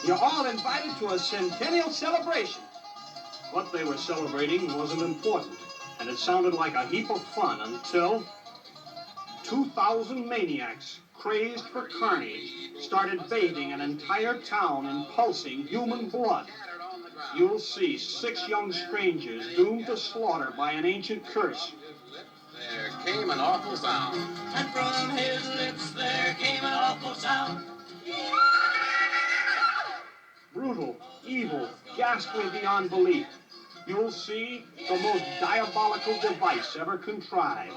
You're all invited to a centennial celebration. What they were celebrating wasn't important, and it sounded like a heap of fun until 2,000 maniacs, crazed for carnage, started bathing an entire town in pulsing human blood. You'll see 6 young strangers doomed to slaughter by an ancient curse. There came an awful sound. And from his lips there came an awful sound. Brutal, evil, ghastly beyond belief. You'll see the most diabolical device ever contrived,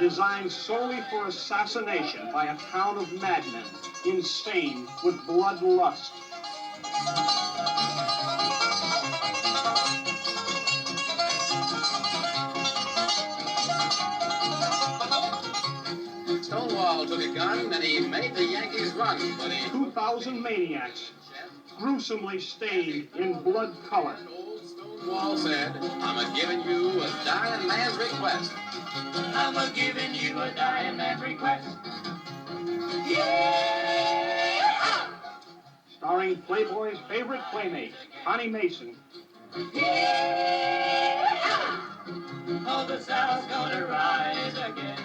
designed solely for assassination by a town of madmen, insane with bloodlust. Stonewall took a gun and he made the Yankees run, but he... 2,000 maniacs, gruesomely stained in blood color. Stonewall said, I'm a-giving you a dying man's request. I'm a-giving you a dying man's request. Yeah! Starring Playboy's favorite playmate, Connie Mason. Yeah! Oh, the South's gonna rise again.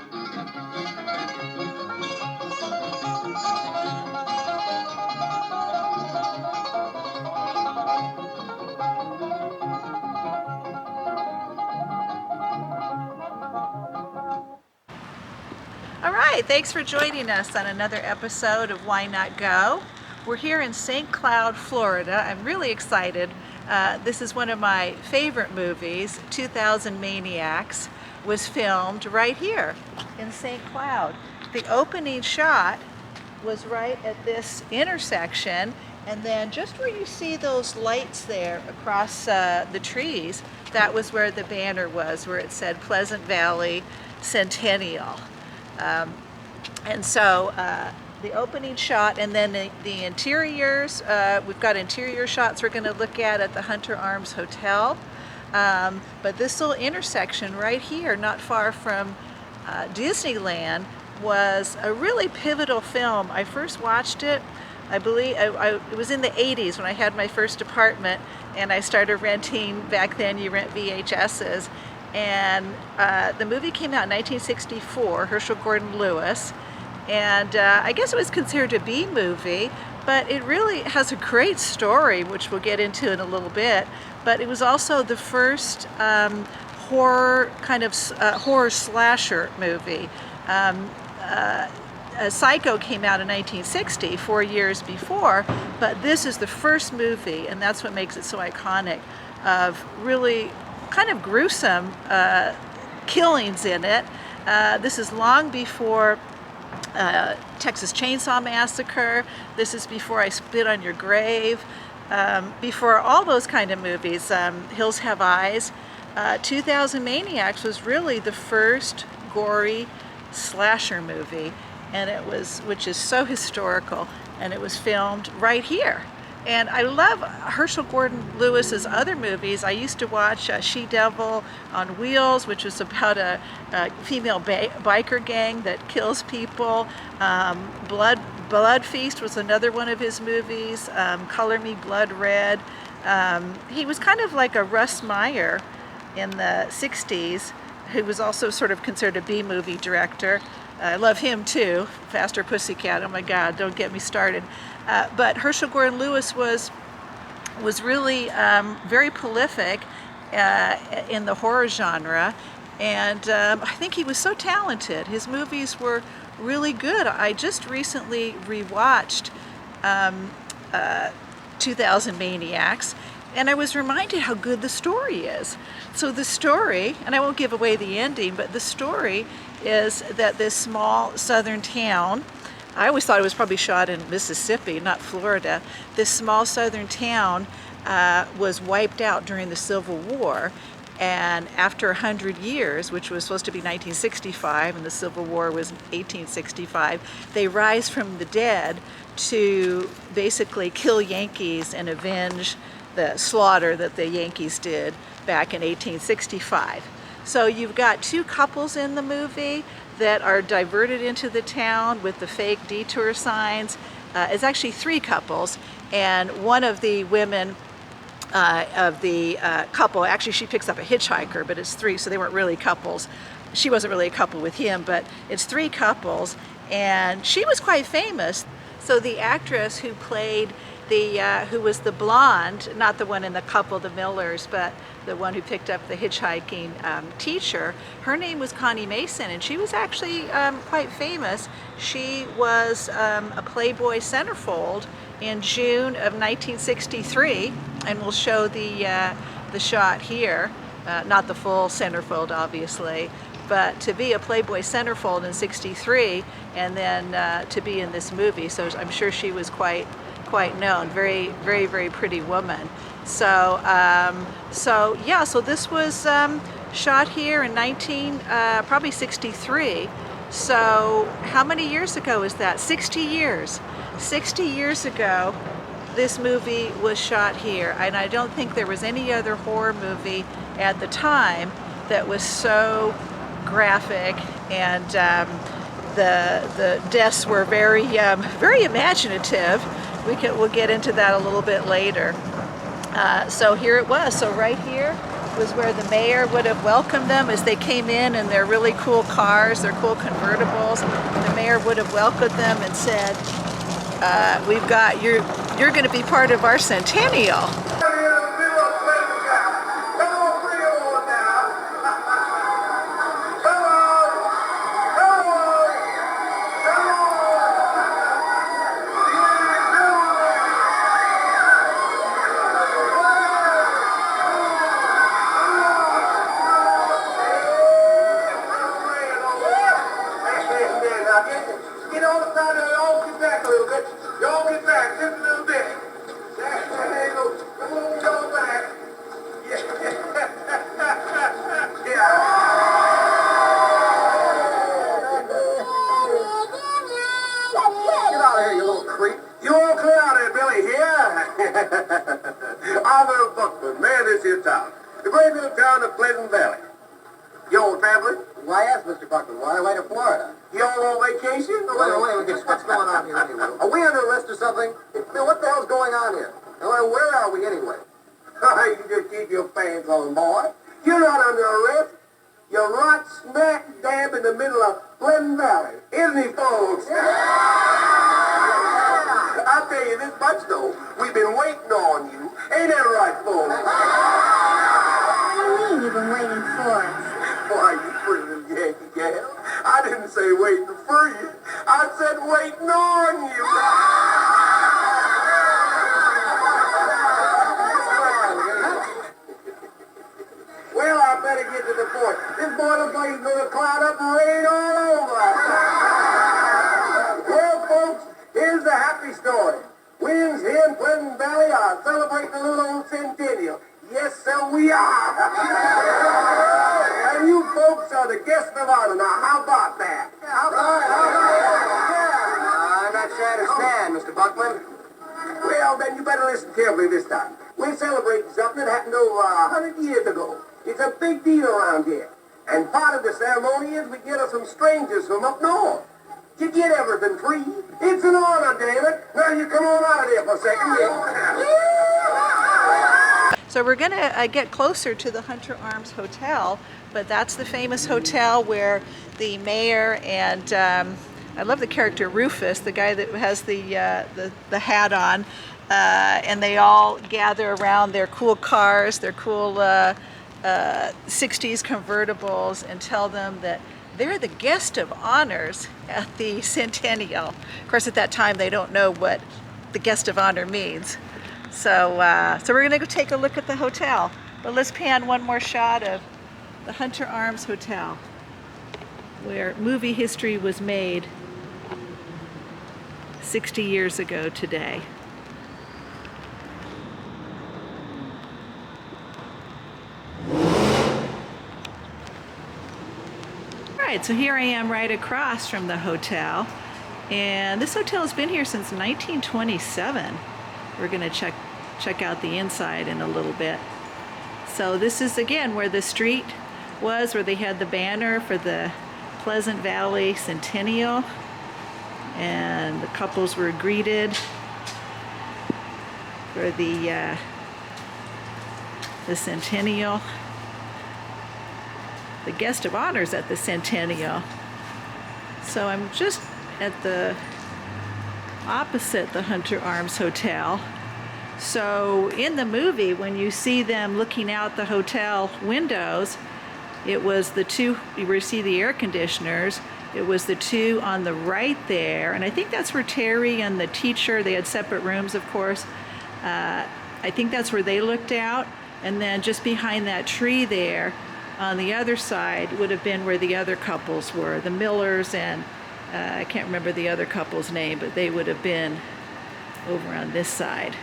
All right, thanks for joining us on another episode of Why Not Go. We're here in St. Cloud, Florida. I'm really excited. This is one of my favorite movies, 2000 Maniacs, was filmed right here in St. Cloud. The opening shot was right at this intersection, and then just where you see those lights there across the trees, that was where the banner was, where it said Pleasant Valley Centennial. And so the opening shot, and then the interiors, we've got interior shots we're going to look at the Hunter Arms Hotel. But this little intersection right here, not far from Disneyland, was a really pivotal film. I first watched it, I believe, it was in the 80s when I had my first apartment, and I started renting, back then you rent VHSs. And the movie came out in 1964, Herschell Gordon Lewis, and I guess it was considered a B movie, but it really has a great story, which we'll get into in a little bit. But it was also the first horror slasher movie. Psycho came out in 1960, 4 years before, but this is the first movie, and that's what makes it so iconic, of really kind of gruesome killings in it. This is long before Texas Chainsaw Massacre. This is before I Spit on Your Grave. Before all those kind of movies, Hills Have Eyes. 2000 Maniacs was really the first gory slasher movie, and it was, which is so historical, and it was filmed right here. And I love Herschell Gordon Lewis's other movies. I used to watch She-Devil on Wheels, which was about a female biker gang that kills people. Blood Feast was another one of his movies. Color Me Blood Red. He was kind of like a Russ Meyer in the 60s, who was also sort of considered a B-movie director. I love him too. Faster Pussycat, oh my God, don't get me started. But Herschell Gordon Lewis was really very prolific in the horror genre, and I think he was so talented. His movies were really good. I just recently rewatched 2000 Maniacs, and I was reminded how good the story is. So the story, and I won't give away the ending, but the story is that this small southern town, I always thought it was probably shot in Mississippi, not Florida. This small southern town was wiped out during the Civil War, and after 100 years, which was supposed to be 1965, and the Civil War was 1865, they rise from the dead to basically kill Yankees and avenge the slaughter that the Yankees did back in 1865. So you've got two couples in the movie that are diverted into the town with the fake detour signs, it's actually three couples, and one of the women of the couple, actually she picks up a hitchhiker, but it's three, so they weren't really couples. She wasn't really a couple with him, but it's three couples, and she was quite famous. So the actress who played who was the blonde, not the one in the couple, the Millers, but the one who picked up the hitchhiking teacher, her name was Connie Mason, and she was actually quite famous. She was a Playboy centerfold in June of 1963, and we'll show the shot here, not the full centerfold obviously, but to be a Playboy centerfold in '63 and then to be in this movie, so I'm sure she was quite known. Very, very, very pretty woman. So, so this was shot here in probably 63. So how many years ago is that? 60 years. 60 years ago, this movie was shot here, and I don't think there was any other horror movie at the time that was so graphic, and the deaths were very, very imaginative. We'll get into that a little bit later. So here it was. So right here was where the mayor would have welcomed them as they came in their really cool cars, their cool convertibles. The mayor would have welcomed them and said, "We've got you're going to be part of our centennial." So we're going to get closer to the Hunter Arms Hotel, but that's the famous hotel where the mayor and I love the character Rufus, the guy that has the hat on, and they all gather around their cool cars, their cool 60s convertibles, and tell them that they're the guest of honors at the Centennial. Of course, at that time, they don't know what the guest of honor means. So we're going to go take a look at the hotel. But let's pan one more shot of the Hunter Arms Hotel, where movie history was made 60 years ago today. Alright, so here I am right across from the hotel, and this hotel has been here since 1927. We're going to check out the inside in a little bit. So this is again where the street was, where they had the banner for the Pleasant Valley Centennial. and the couples were greeted for the centennial. The guest of honors at the centennial. So I'm just at the opposite the Hunter Arms Hotel. So in the movie, when you see them looking out the hotel windows, it was the two, you see the air conditioners, it was the two on the right there, and I think that's where Terry and the teacher, they had separate rooms, of course. I think that's where they looked out, and then just behind that tree there, on the other side, would have been where the other couples were, the Millers and I can't remember the other couple's name, but they would have been over on this side.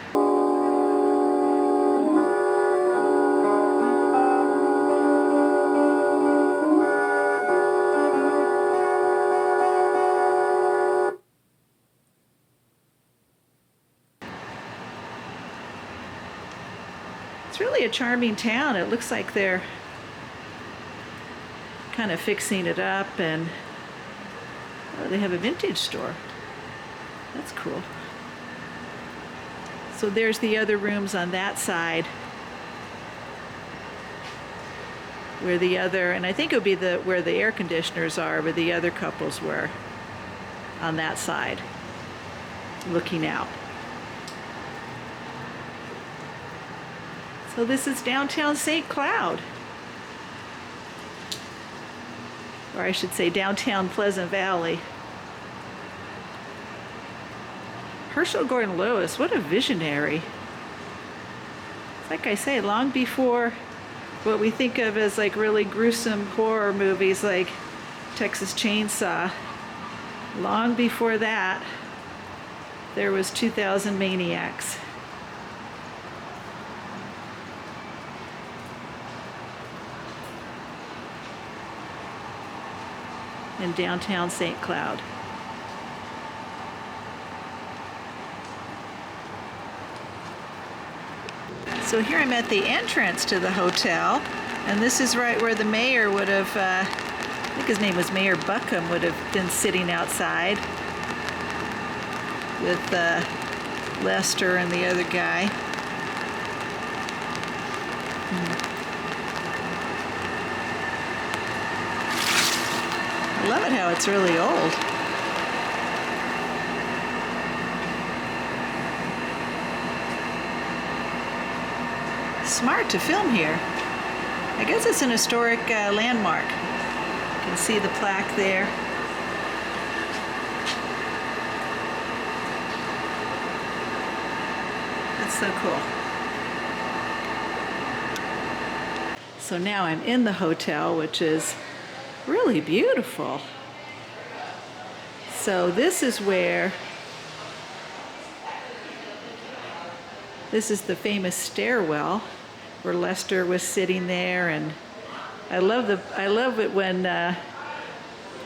It's really a charming town. It looks like they're kind of fixing it up, and oh, they have a vintage store. That's cool. So there's the other rooms on that side where the other, and I think it would be where the air conditioners are, where the other couples were on that side looking out. So this is downtown St. Cloud. Or I should say downtown Pleasant Valley. Herschell Gordon Lewis, what a visionary. Like I say, long before what we think of as like really gruesome horror movies like Texas Chainsaw, long before that, there was 2000 Maniacs. In downtown St. Cloud. So here I'm at the entrance to the hotel, and this is right where the mayor would have, I think his name was Mayor Buckham, would have been sitting outside with Lester and the other guy. I love it how it's really old. Smart to film here. I guess it's an historic landmark. You can see the plaque there. That's so cool. So now I'm in the hotel, which is really beautiful. So this is where, this is the famous stairwell where Lester was sitting there, and I love it when what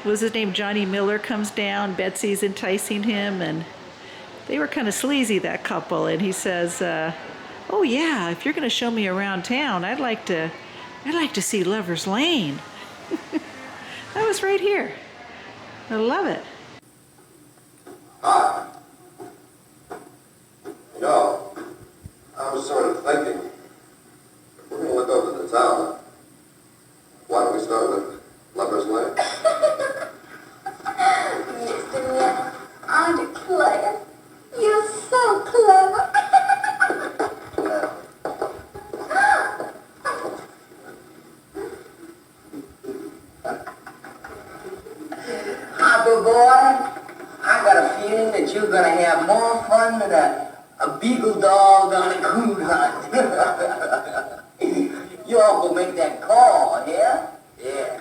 was his name, Johnny Miller, comes down. Betsy's enticing him, and they were kind of sleazy, that couple, and he says, "Oh yeah, if you're going to show me around town, I'd like to see Lover's Lane." That was right here. I love it. Hi. You know, I was sort of thinking, if we're going to look over the town, why don't we start with Lover's Lane? Mr. Miller, I declare, you're so clever. Hopper boy, I got a feeling that you're gonna have more fun than a beagle dog on a coon hunt. You all go make that call, yeah? Yeah.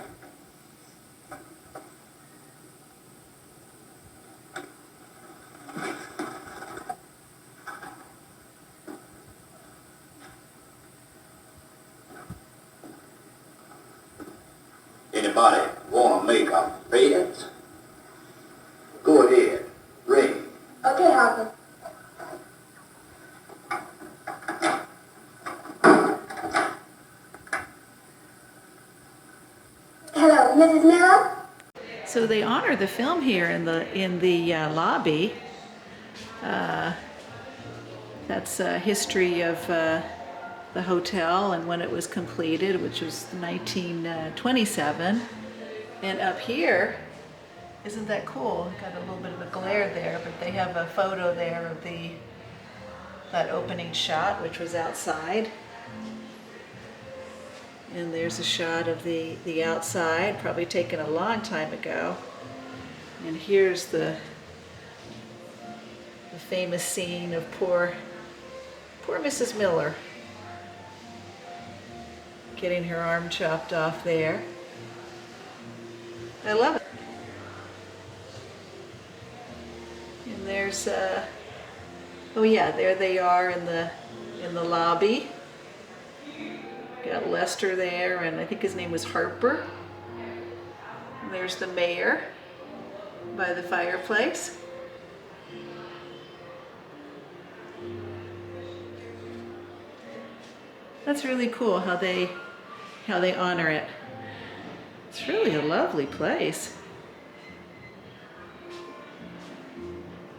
Anybody want to make a bet? Go ahead, ring. Okay, Hopper. Hello, Mrs. Miller? So they honor the film here in the lobby. That's a history of the hotel and when it was completed, which was 1927. And up here, isn't that cool? Got a little bit of a glare there, but they have a photo there of that opening shot, which was outside. And there's a shot of the outside, probably taken a long time ago. And here's the famous scene of poor Mrs. Miller getting her arm chopped off there. I love it. And there's oh yeah, there they are in the lobby. Got Lester there, and I think his name was Harper. And there's the mayor by the fireplace. That's really cool how they honor it. It's really a lovely place.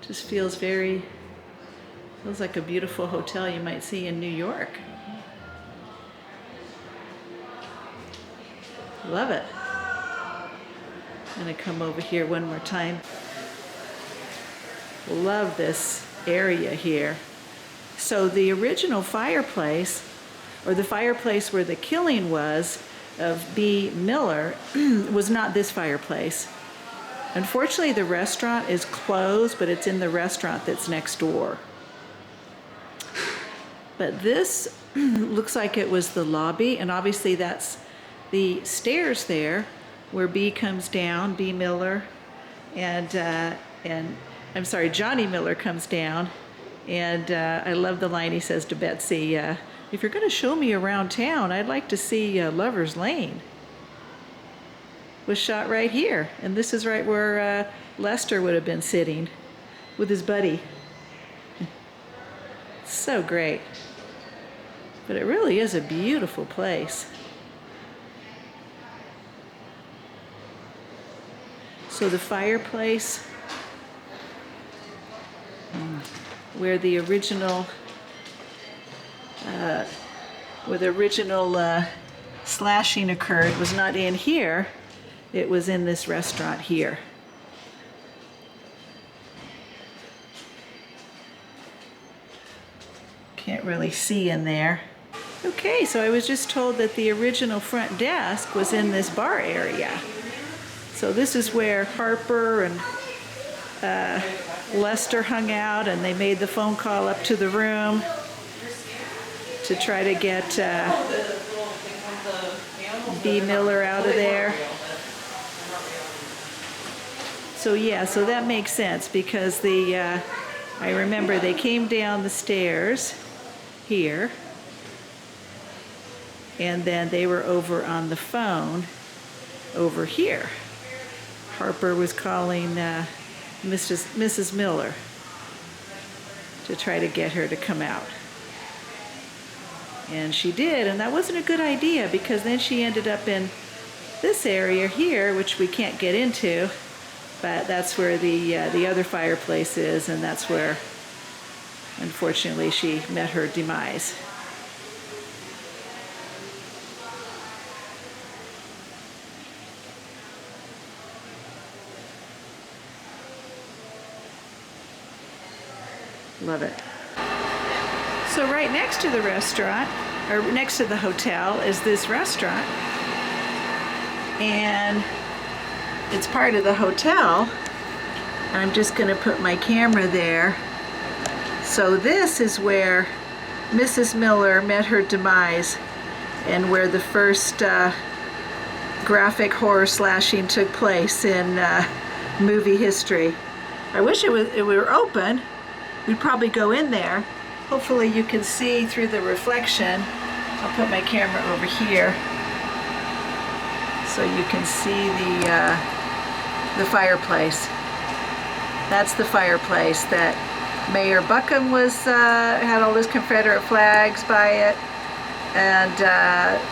Just feels like a beautiful hotel you might see in New York. Love it. I'm gonna come over here one more time. Love this area here. So the original fireplace, or the fireplace where the killing was of B. Miller, was not this fireplace. Unfortunately, the restaurant is closed, but it's in the restaurant that's next door. But this looks like it was the lobby, and obviously that's the stairs there where B comes down, B. Miller, and I'm sorry, Johnny Miller comes down, and I love the line he says to Betsy, if you're going to show me around town, I'd like to see Lover's Lane. Was shot right here, and this is right where Lester would have been sitting with his buddy. So great. But it really is a beautiful place. So the fireplace, where the original slashing occurred, was not in here. It was in this restaurant here. Can't really see in there. Okay, so I was just told that the original front desk was in this bar area. So this is where Harper and Lester hung out, and they made the phone call up to the room to try to get B. Miller out of there. So yeah, so that makes sense, because I remember they came down the stairs here, and then they were over on the phone over here. Harper was calling Mrs. Miller to try to get her to come out. And she did, and that wasn't a good idea, because then she ended up in this area here, which we can't get into, but that's where the other fireplace is, and that's where, unfortunately, she met her demise. Love it. So right next to the restaurant, or next to the hotel, is this restaurant. And it's part of the hotel. I'm just going to put my camera there. So this is where Mrs. Miller met her demise, and where the first graphic horror slashing took place in movie history. I wish it were open. We'd probably go in there. Hopefully you can see through the reflection. I'll put my camera over here so you can see the fireplace. That's the fireplace that Mayor Buckham had all those Confederate flags by it, and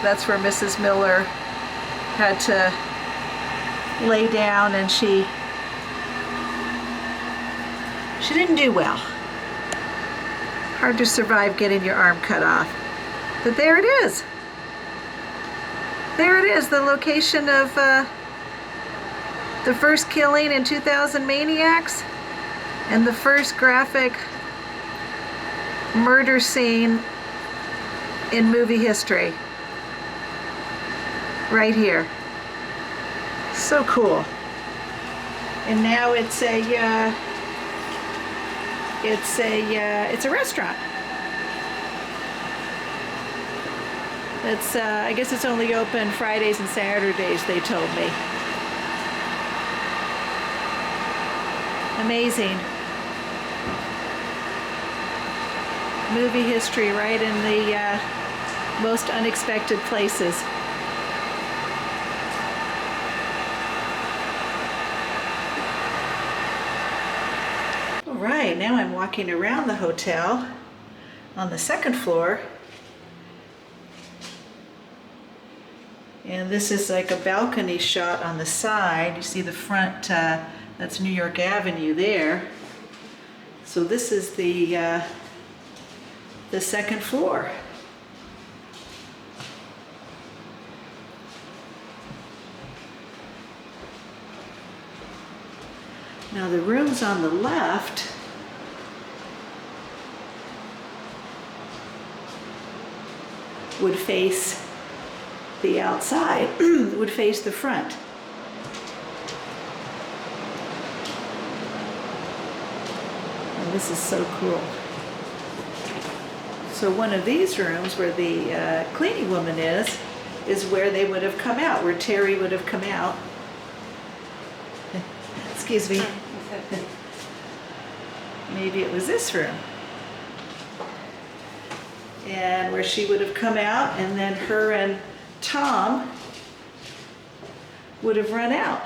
that's where Mrs. Miller had to lay down, and she didn't do well. Hard to survive getting your arm cut off. But there it is. There it is, the location of the first killing in 2000 Maniacs and the first graphic murder scene in movie history. Right here. So cool. And now it's a restaurant. It's I guess it's only open Fridays and Saturdays, they told me. Amazing. Movie history right in the most unexpected places. All right, now I'm walking around the hotel on the second floor. And this is like a balcony shot on the side. You see the front, that's New York Avenue there. So this is the second floor. Now the rooms on the left would face the outside, would face the front. And this is so cool. So one of these rooms where the cleaning woman is where they would have come out, where Terry would have come out. Excuse me. Maybe it was this room. And where she would have come out, and then her and Tom would have run out.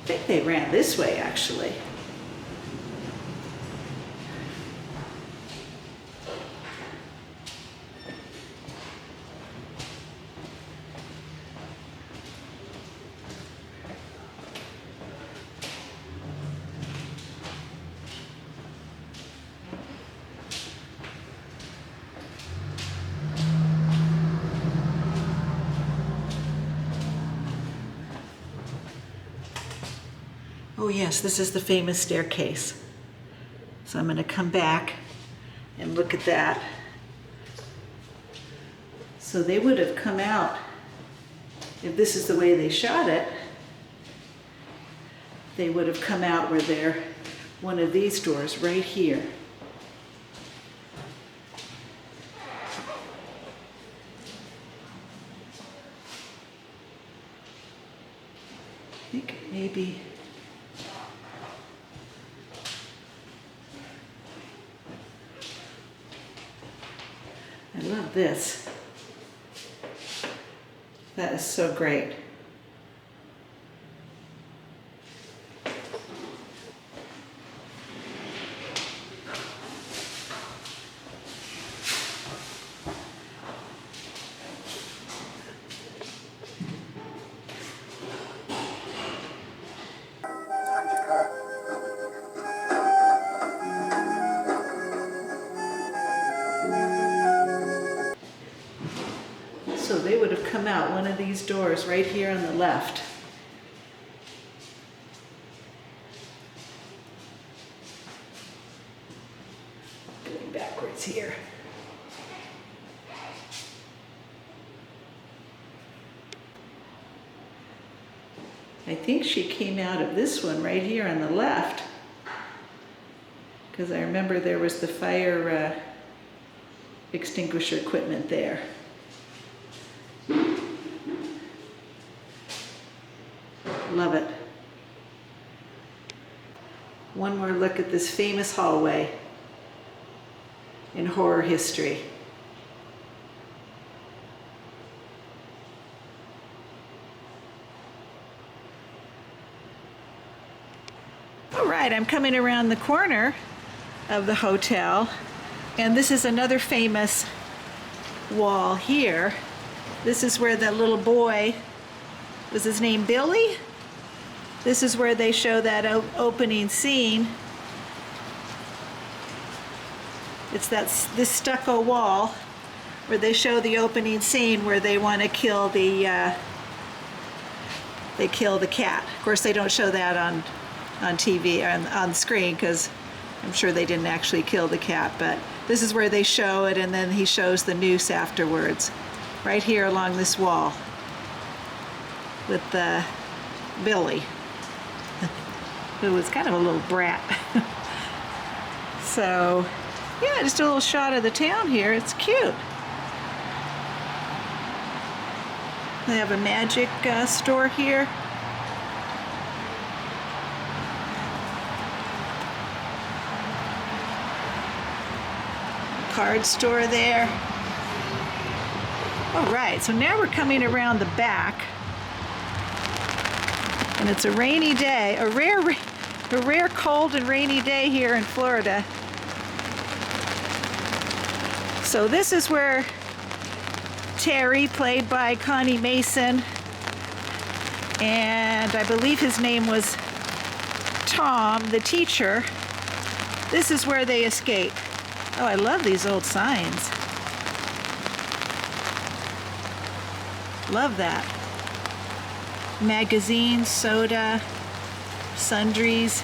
I think they ran this way, actually. Oh yes, this is the famous staircase. So I'm going to come back and look at that. So they would have come out, if this is the way they shot it, they would have come out where they're one of these doors right here. I think maybe I love this. That is so great. So they would have come out one of these doors right here on the left. Going backwards here. I think she came out of this one right here on the left, because I remember there was the fire extinguisher equipment there. Love it. One more look at this famous hallway in horror history. All right, I'm coming around the corner of the hotel, and this is another famous wall here. This is where that little boy, was his name Billy? This is where they show that opening scene. It's this stucco wall where they show the opening scene where they want to kill the cat. Of course, they don't show that on TV, on screen, because I'm sure they didn't actually kill the cat, but this is where they show it, and then he shows the noose afterwards, right here along this wall with Billy, who was kind of a little brat. So, yeah, just a little shot of the town here. It's cute. They have a magic store here. Card store there. All right, so now we're coming around the back, and it's a rainy day, a rare cold and rainy day here in Florida. So this is where Terry, played by Connie Mason, and I believe his name was Tom, the teacher. This is where they escape. Oh, I love these old signs. Love that. Magazines, soda, sundries.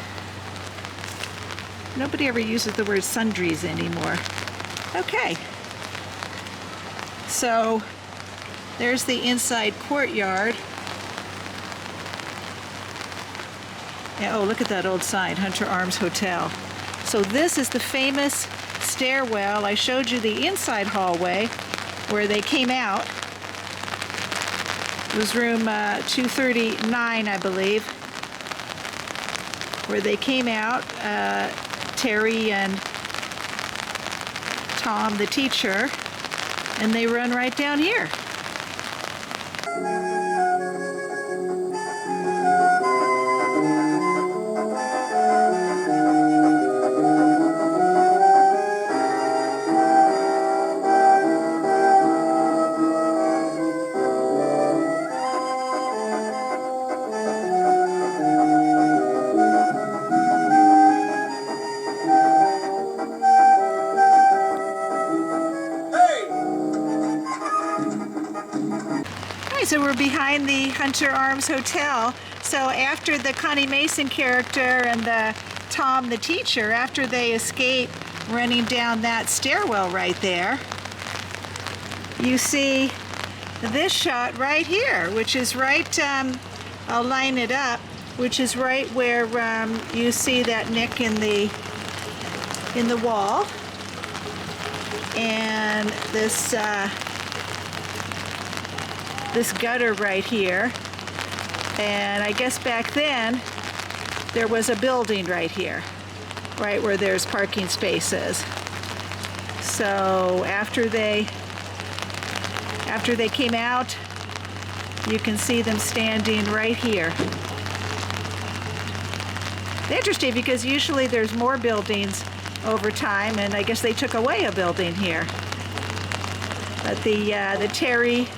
Nobody ever uses the word sundries anymore. Okay. So there's the inside courtyard. Yeah, oh, look at that old sign, Hunter Arms Hotel. So this is the famous stairwell. I showed you the inside hallway where they came out. It was room 239, I believe, where they came out, Terry and Tom, the teacher, and they run right down here. So we're behind the Hunter Arms Hotel. So after the Connie Mason character and the Tom the teacher, after they escape running down that stairwell right there, you see this shot right here, which is right, I'll line it up, which is right where you see that nick in the wall, and this gutter right here. And I guess back then there was a building right here, right where there's parking spaces. So after they came out, you can see them standing right here. Interesting, because usually there's more buildings over time, and I guess they took away a building here. But the Terry,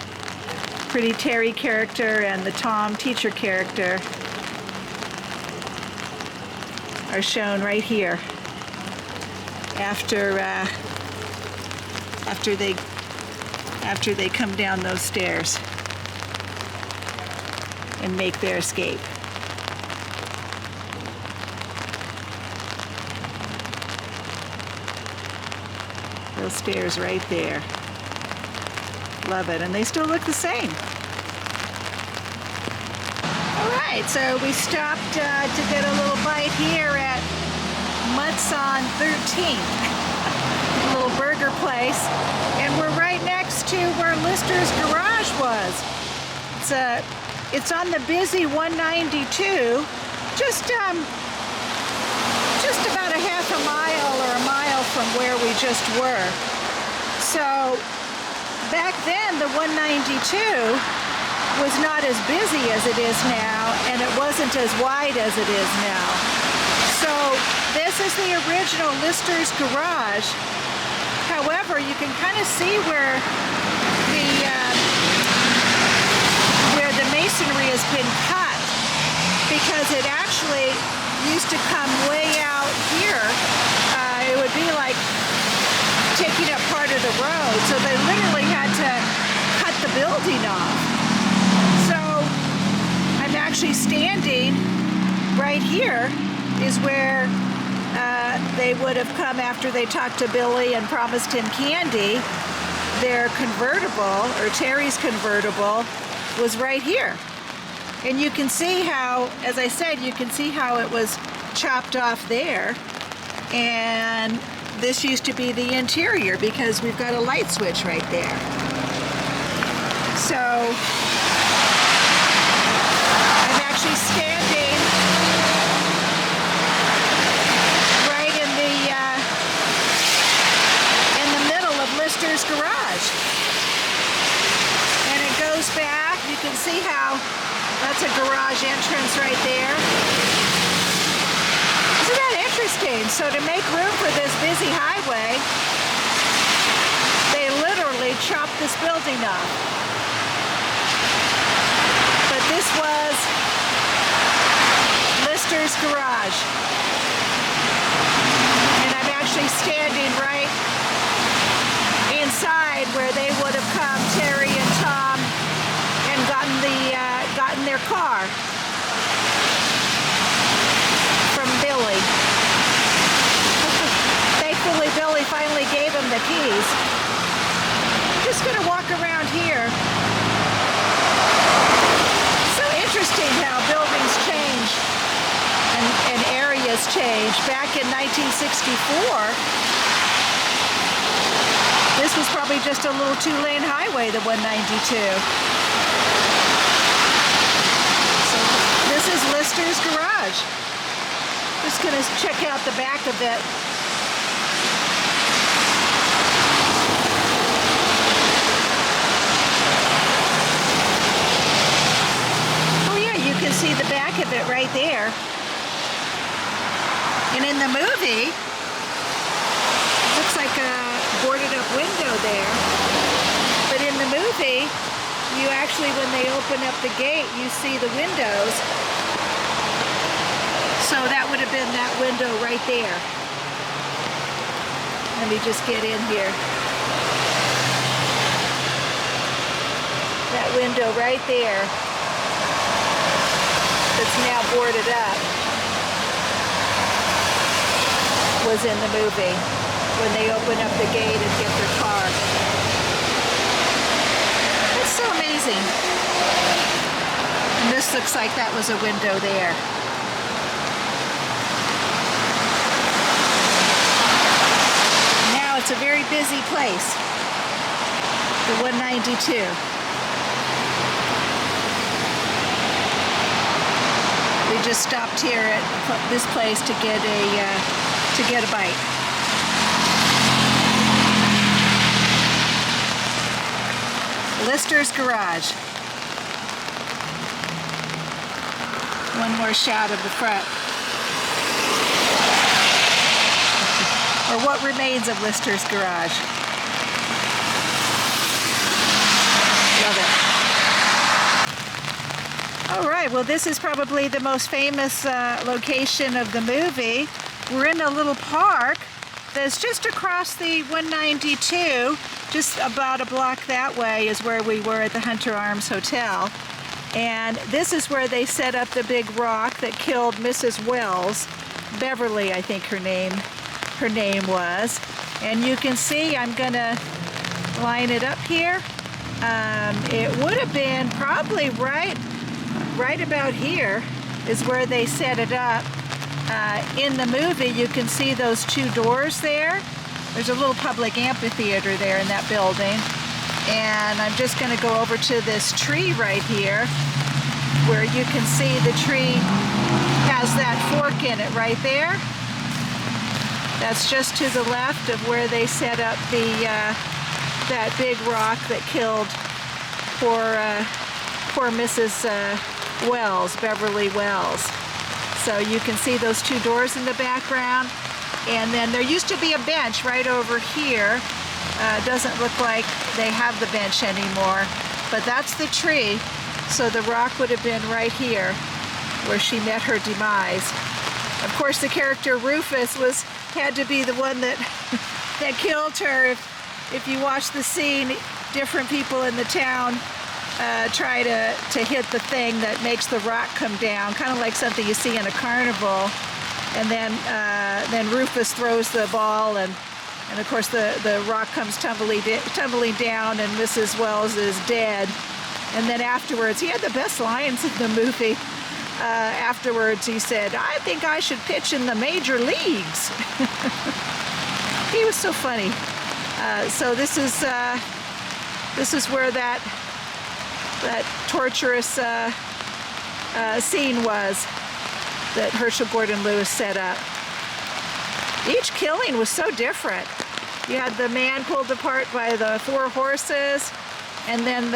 pretty Terry character and the Tom teacher character are shown right here after they come down those stairs and make their escape. Those stairs right there. Love it, and they still look the same. All right, so we stopped to get a little bite here at Mutts on 13th, a little burger place, and we're right next to where Lister's garage was. It's on the busy 192, just about a half a mile or a mile from where we just were. So back then, the 192 was not as busy as it is now, and it wasn't as wide as it is now. So this is the original Lister's garage. However, you can kind of see where masonry has been cut because it actually used to come way out here. It would be like taking up part of the road, so they literally had to cut the building off. So I'm actually standing right here is where they would have come after they talked to Billy and promised him candy. Their convertible, or Terry's convertible, was right here. And you can see how, as I said, you can see how it was chopped off there. And this used to be the interior because we've got a light switch right there. So I'm actually standing right in the middle of Lister's garage. And it goes back, you can see how that's a garage entrance right there. Isn't that interesting? So to make room for this busy highway, they literally chopped this building up. But this was Lister's garage. And I'm actually standing right inside where they would have come, Terry and Tom, and gotten their car from Billy. Thankfully, Billy finally gave him the keys. Just gonna walk around here. So interesting how buildings change and areas change. Back in 1964, this was probably just a little two-lane highway, the 192. So this is Lister's garage. Just gonna check out the back of it. Oh yeah, you can see the back of it right there. And in the movie, looks like a boarded up window there. But in the movie, you actually, when they open up the gate, you see the windows. So that would have been that window right there. Let me just get in here. That window right there that's now boarded up was in the movie when they open up the gate and get their car. It's so amazing. And this looks like that was a window there. Now it's a very busy place, the 192. We just stopped here at this place to get a bite. Lister's garage. One more shot of the front. Or what remains of Lister's garage. Love it. All right, well, this is probably the most famous location of the movie. We're in a little park that's just across the 192. Just about a block that way is where we were at the Hunter Arms Hotel. And this is where they set up the big rock that killed Mrs. Wells. Beverly, I think her name was. And you can see, I'm gonna line it up here. It would have been probably right about here is where they set it up. In the movie, you can see those two doors there. There's a little public amphitheater there in that building. And I'm just going to go over to this tree right here where you can see the tree has that fork in it right there. That's just to the left of where they set up that big rock that killed poor Mrs. Wells, Beverly Wells. So you can see those two doors in the background. And then there used to be a bench right over here. Doesn't look like they have the bench anymore, but that's the tree So the rock would have been right here where she met her demise. Of course, the character Rufus had to be the one that that killed her. If you watch the scene, different people in the town try to hit the thing that makes the rock come down, kind of like something you see in a carnival. And then Rufus throws the ball, and of course the rock comes tumbling down, and Mrs. Wells is dead. And then afterwards, he had the best lines in the movie. Afterwards, he said, "I think I should pitch in the major leagues." He was so funny. So this is where that torturous scene was that Herschell Gordon Lewis set up. Each killing was so different. You had the man pulled apart by the 4 horses, and then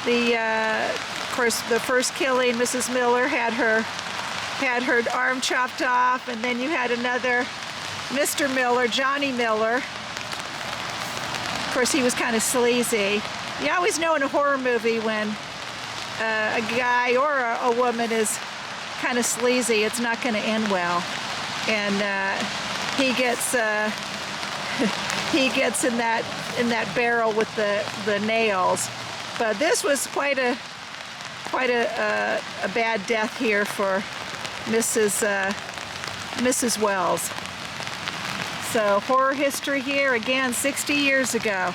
of course, the first killing, Mrs. Miller had her arm chopped off, and then you had another Mr. Miller, Johnny Miller. Of course, he was kind of sleazy. You always know in a horror movie when a guy or a woman is kind of sleazy, it's not going to end well. And he gets in that barrel with the nails. But this was quite a bad death here for Mrs. Wells. So horror history here again, 60 years ago.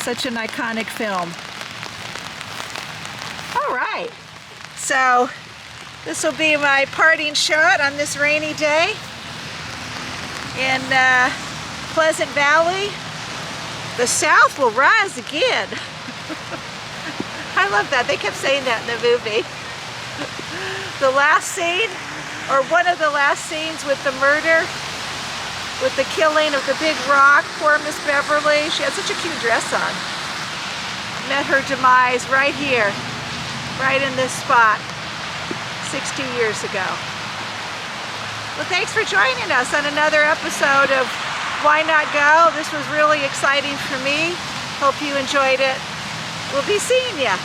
Such an iconic film. All right, so this will be my parting shot on this rainy day in Pleasant Valley. The South will rise again. I love that. They kept saying that in the movie. The last scene, or one of the last scenes with the murder, with the killing of the big rock, poor Miss Beverly. She had such a cute dress on. Met her demise right here, right in this spot, 60 years ago. Well, thanks for joining us on another episode of Why Not Go? This was really exciting for me. Hope you enjoyed it. We'll be seeing ya.